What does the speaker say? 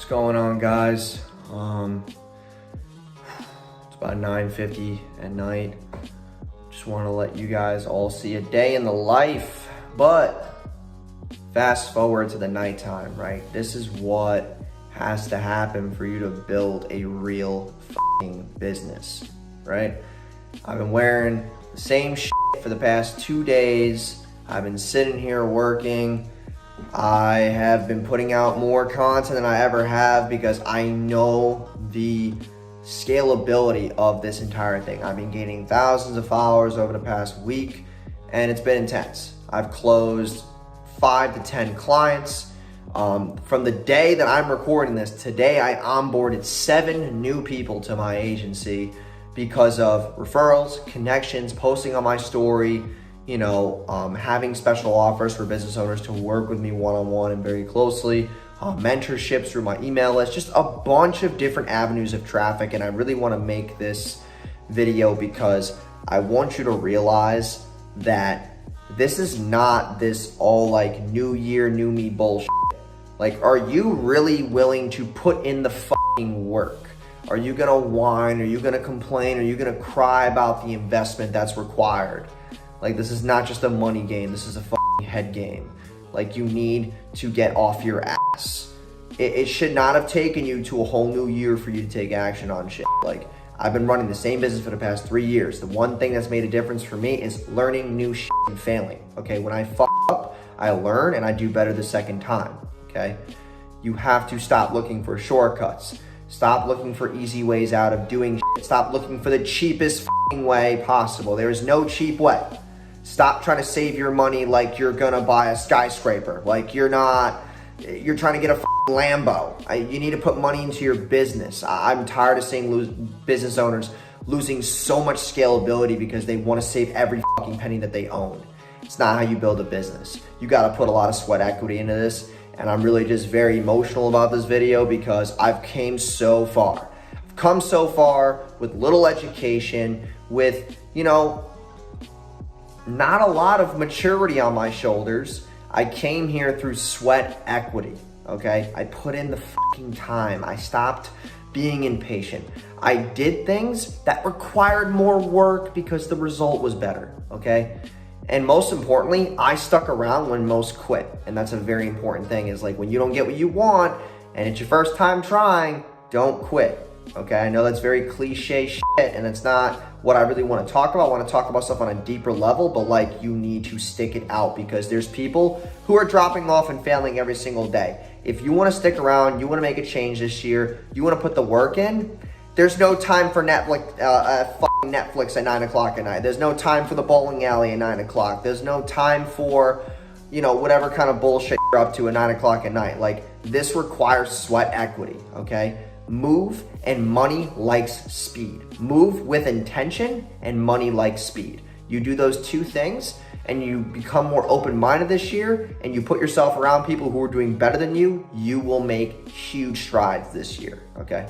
What's going on, guys? It's about 9:50 at night. Just want to let you guys all see a day in the life, but fast forward to the nighttime, right? This is what has to happen for you to build a real fucking business, right? I've been wearing the same shit for the past 2 days. I've been sitting here working. I have been putting out more content than I ever have because I know the scalability of this entire thing. I've been gaining thousands of followers over the past week, and it's been intense. I've closed 5 to 10 clients. From the day that I'm recording this, today I onboarded 7 new people to my agency because of referrals, connections, posting on my story, having special offers for business owners to work with me one-on-one and very closely, mentorships through my email list, just a bunch of different avenues of traffic. And I really want to make this video because I want you to realize that this is not this all like new year, new me bullshit. Like, are you really willing to put in the fucking work? Are you gonna whine? Are you gonna complain? Are you gonna cry about the investment that's required? Like, this is not just a money game. This is a fucking head game. Like, you need to get off your ass. It should not have taken you to a whole new year for you to take action on shit. Like, I've been running the same business for the past 3 years. The one thing that's made a difference for me is learning new shit and failing. Okay, when I fuck up, I learn and I do better the second time. Okay, you have to stop looking for shortcuts. Stop looking for easy ways out of doing shit. Stop looking for the cheapest fucking way possible. There is no cheap way. Stop trying to save your money like you're gonna buy a skyscraper. Like you're trying to get a fucking Lambo. You need to put money into your business. I'm tired of seeing business owners losing so much scalability because they want to save every fucking penny that they own. It's not how you build a business. You got to put a lot of sweat equity into this. And I'm really just very emotional about this video because I've come so far. I've come so far with little education, with, not a lot of maturity on my shoulders. I came here through sweat equity, okay? I put in the fucking time. I stopped being impatient. I did things that required more work because the result was better, okay? And most importantly, I stuck around when most quit. And that's a very important thing, is like when you don't get what you want and it's your first time trying, don't quit. Okay, I know that's very cliche shit and it's not what I really want to talk about. I want to talk about stuff on a deeper level, but like you need to stick it out because there's people who are dropping off and failing every single day. If you want to stick around, you want to make a change this year, you want to put the work in, there's no time for Netflix at 9 o'clock at night. There's no time for the bowling alley at 9 o'clock. There's no time for, whatever kind of bullshit you're up to at 9 o'clock at night. Like, this requires sweat equity, okay? Move, and money likes speed. Move with intention, and money likes speed. You do those two things, and you become more open-minded this year, and you put yourself around people who are doing better than you, you will make huge strides this year, okay?